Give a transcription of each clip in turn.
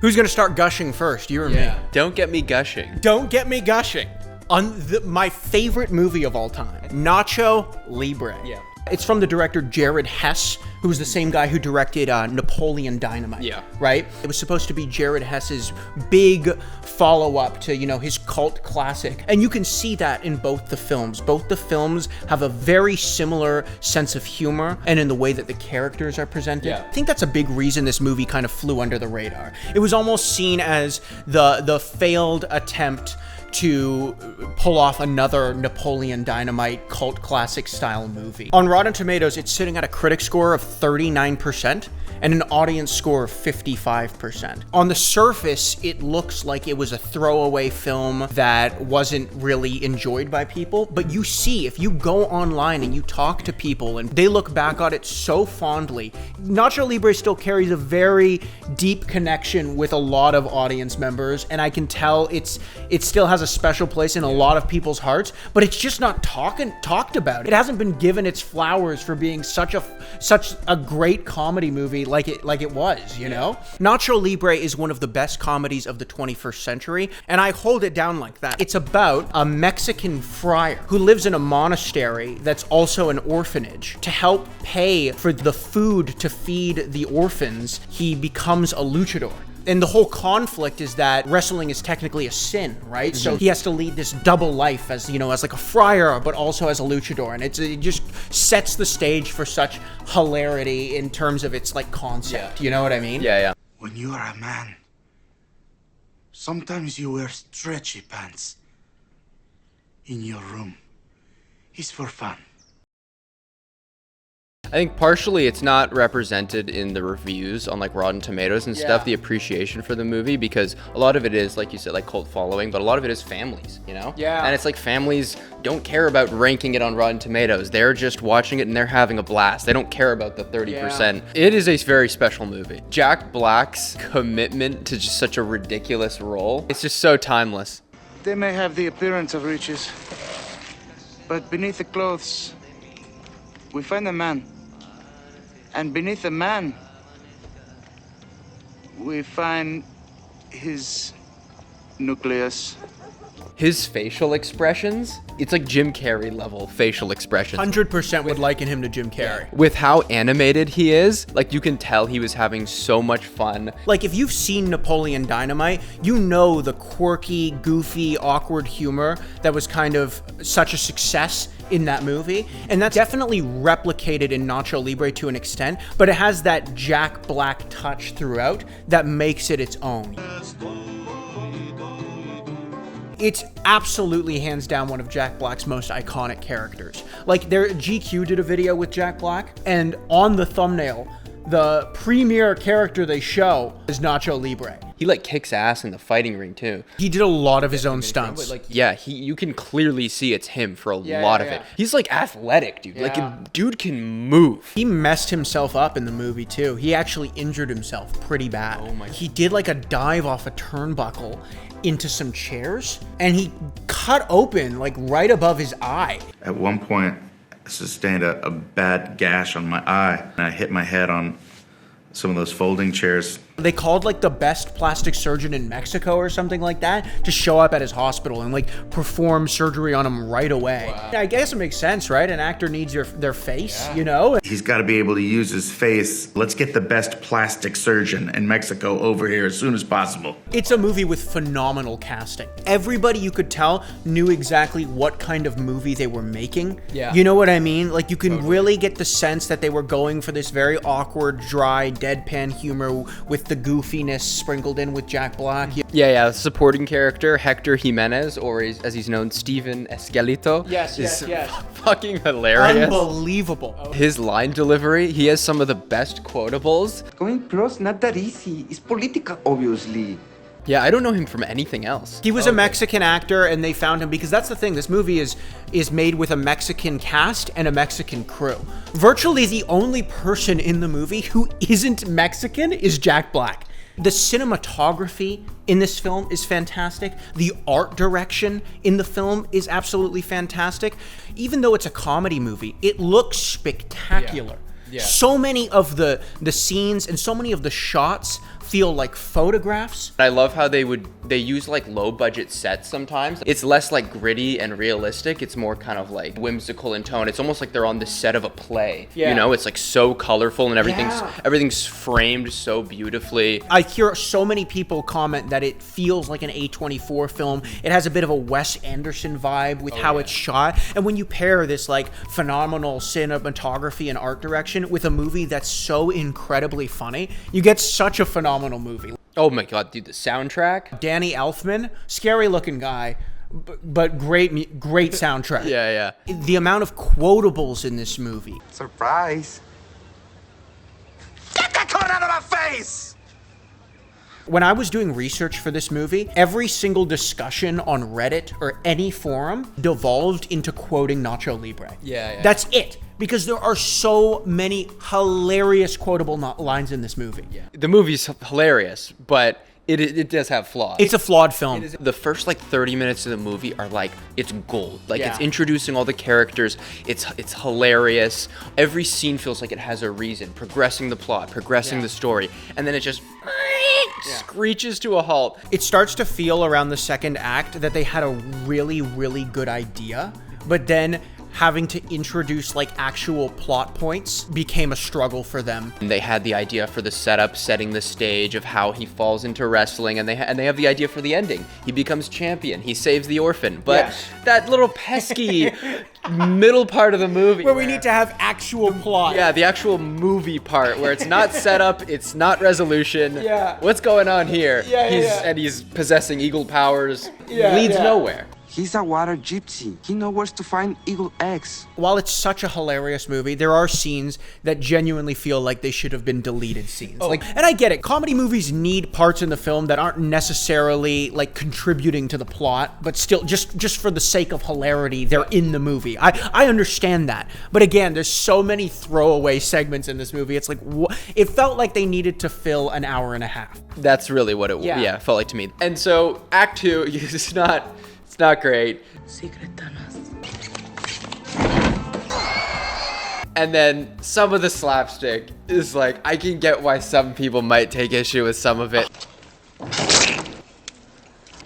Who's gonna start gushing first, you or me? Don't get me gushing. Don't get me gushing. On my favorite movie of all time, Nacho Libre. Yeah. It's from the director Jared Hess, who's the same guy who directed Napoleon Dynamite. Yeah. Right? It was supposed to be Jared Hess's big follow-up to, his cult classic. And you can see that in both the films. Both the films have a very similar sense of humor and in the way that the characters are presented. Yeah. I think that's a big reason this movie kind of flew under the radar. It was almost seen as the failed attempt to pull off another Napoleon Dynamite cult classic style movie. On Rotten Tomatoes, it's sitting at a critic score of 39% and an audience score of 55%. On the surface, it looks like it was a throwaway film that wasn't really enjoyed by people, but you see, if you go online and you talk to people and they look back on it so fondly, Nacho Libre still carries a very deep connection with a lot of audience members, and I can tell it still has a special place in a lot of people's hearts, but it's just not talked about. It hasn't been given its flowers for being such a great comedy movie like it was, you know? Nacho Libre is one of the best comedies of the 21st century, and I hold it down like that. It's about a Mexican friar who lives in a monastery that's also an orphanage. To help pay for the food to feed the orphans, he becomes a luchador. And the whole conflict is that wrestling is technically a sin, right? So he has to lead this double life as like a friar, but also as a luchador. And it just sets the stage for such hilarity in terms of its concept. You know what I mean? Yeah. When you are a man, sometimes you wear stretchy pants in your room. It's for fun. I think partially it's not represented in the reviews on Rotten Tomatoes and stuff, the appreciation for the movie, because a lot of it is, like you said, cult following, but a lot of it is families, Yeah. And it's families don't care about ranking it on Rotten Tomatoes. They're just watching it and they're having a blast. They don't care about the 30%. It is a very special movie. Jack Black's commitment to just such a ridiculous role, it's just so timeless. They may have the appearance of riches, but beneath the clothes, we find a man. And beneath the man, we find his nucleus. His facial expressions, it's like Jim Carrey level facial expressions. 100% would liken him to Jim Carrey. With how animated he is, you can tell he was having so much fun. If you've seen Napoleon Dynamite, you know the quirky, goofy, awkward humor that was kind of such a success in that movie. And that's definitely replicated in Nacho Libre to an extent, but it has that Jack Black touch throughout that makes it its own. It's absolutely hands down one of Jack Black's most iconic characters. GQ did a video with Jack Black, and on the thumbnail, the premier character they show is Nacho Libre. He kicks ass in the fighting ring too. He did a lot of his own stunts. You can clearly see it's him for a lot of it. He's athletic, dude. Dude can move. He messed himself up in the movie too. He actually injured himself pretty bad. Oh my. He did a dive off a turnbuckle into some chairs, and he cut open right above his eye. At one point, I sustained a bad gash on my eye, and I hit my head on some of those folding chairs. They called the best plastic surgeon in Mexico or something like that to show up at his hospital and perform surgery on him right away. Wow. I guess it makes sense, right? An actor needs their face, He's got to be able to use his face. Let's get the best plastic surgeon in Mexico over here as soon as possible. It's a movie with phenomenal casting. Everybody, you could tell, knew exactly what kind of movie they were making. Yeah. You know what I mean? You can really get the sense that they were going for this very awkward, dry, deadpan humor with the goofiness sprinkled in with Jack Black. Yeah. Supporting character Hector Jimenez, or as he's known, Steven Esquelito. Yes. Fucking hilarious. Unbelievable. His line delivery, he has some of the best quotables. Going pro's not that easy. It's political, obviously. Yeah, I don't know him from anything else. He was a Mexican actor, and they found him because that's the thing. This movie is made with a Mexican cast and a Mexican crew. Virtually the only person in the movie who isn't Mexican is Jack Black. The cinematography in this film is fantastic. The art direction in the film is absolutely fantastic. Even though it's a comedy movie, it looks spectacular. So many of the scenes and so many of the shots feel like photographs. I love how they use like low budget sets sometimes. It's less like gritty and realistic. It's more kind of like whimsical in tone. It's almost like they're on the set of a play. Yeah. You know, it's like so colorful and everything's framed so beautifully. I hear so many people comment that it feels like an A24 film. It has a bit of a Wes Anderson vibe with how it's shot. And when you pair this like phenomenal cinematography and art direction with a movie that's so incredibly funny, you get such a phenomenal movie. Oh my god, dude, the soundtrack. Danny Elfman, scary looking guy, but great soundtrack. Yeah. The amount of quotables in this movie. Surprise. Get that cone out of my face! When I was doing research for this movie, every single discussion on Reddit or any forum devolved into quoting Nacho Libre. Yeah. That's it. Because there are so many hilarious quotable lines in this movie. Yeah. The movie's hilarious, but it does have flaws. It's a flawed film. The first like 30 minutes of the movie are like, it's gold. Like Yeah. it's introducing all the characters. It's hilarious. Every scene feels like it has a reason, progressing the plot, progressing the story. And then it just screeches to a halt. It starts to feel around the second act that they had a really, really good idea, but then having to introduce like actual plot points became a struggle for them. And they had the idea for the setup, setting the stage of how he falls into wrestling, and they have the idea for the ending. He becomes champion. He saves the orphan. But Yes. that little pesky middle part of the movie Where we need to have actual plot. yeah, the actual movie part where it's not setup, it's not resolution. Yeah. What's going on here? Yeah. And he's possessing eagle powers. Yeah, Leads yeah. nowhere. He's a water gypsy. He knows where to find eagle eggs. While it's such a hilarious movie, there are scenes that genuinely feel like they should have been deleted scenes. And I get it. Comedy movies need parts in the film that aren't necessarily like contributing to the plot, but still just for the sake of hilarity, they're in the movie. I understand that. But again, there's so many throwaway segments in this movie. It's like it felt like they needed to fill an hour and a half. That's really what it felt like to me. And so Act 2 is not great. And then some of the slapstick is like, I can get why some people might take issue with some of it.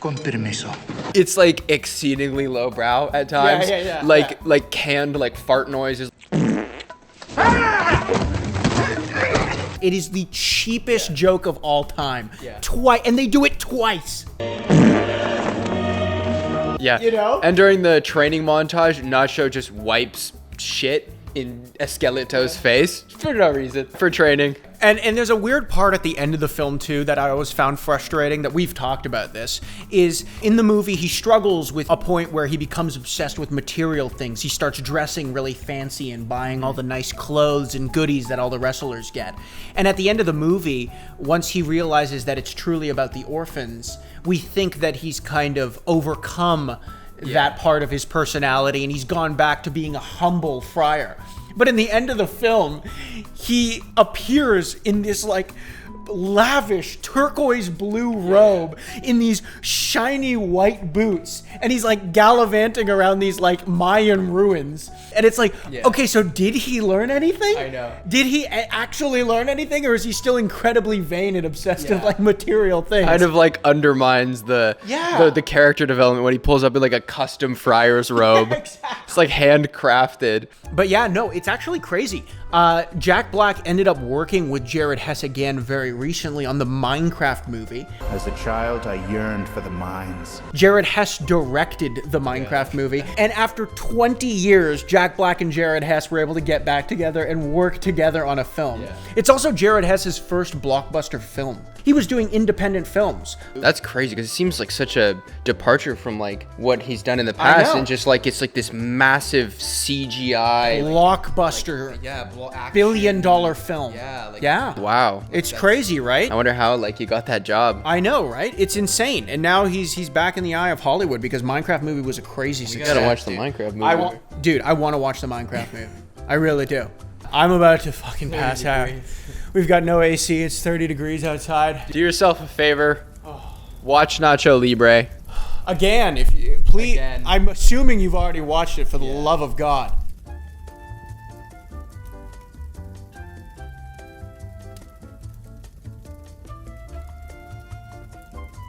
Con permiso. It's like exceedingly lowbrow at times. Yeah, like canned like fart noises. It is the cheapest joke of all time. Yeah. Twice, and they do it twice. Yeah. You know? And during the training montage, Nacho just wipes shit in Esqueleto's face for no reason, for training. And there's a weird part at the end of the film too that I always found frustrating, that we've talked about this, is in the movie he struggles with a point where he becomes obsessed with material things. He starts dressing really fancy and buying all the nice clothes and goodies that all the wrestlers get. And at the end of the movie, once he realizes that it's truly about the orphans, we think that he's kind of overcome that part of his personality and he's gone back to being a humble friar. But in the end of the film, he appears in this like lavish turquoise blue robe in these shiny white boots, and he's like gallivanting around these like Mayan ruins, and it's like, okay, so did he learn anything? I know. Did he actually learn anything, or is he still incribly vain and obsessed with like material things? Kind of like undermines the character development when he pulls up in like a custom friar's robe. Exactly. It's like handcrafted. But yeah, no, it's actually crazy. Jack Black ended up working with Jared Hess again very recently on the Minecraft movie. As a child, I yearned for the mines. Jared Hess directed the Minecraft movie, and after 20 years, Jack Black and Jared Hess were able to get back together and work together on a film. It's also Jared Hess's first blockbuster film. He was doing independent films. That's crazy because it seems like such a departure from like what he's done in the past, know. and just like it's like this massive CGI Blockbuster, billion-dollar film. Yeah. Wow. It's crazy, right? I wonder how like he got that job. I know, right? It's insane. And now he's back in the eye of Hollywood because Minecraft movie was a crazy success. You gotta watch the Minecraft movie. I want to watch the Minecraft movie. I really do. I'm about to fucking pass out. We've got no AC. It's 30 degrees outside. Do yourself a favor. Watch Nacho Libre. Again, if you please, Again. I'm assuming you've already watched it, for the love of God.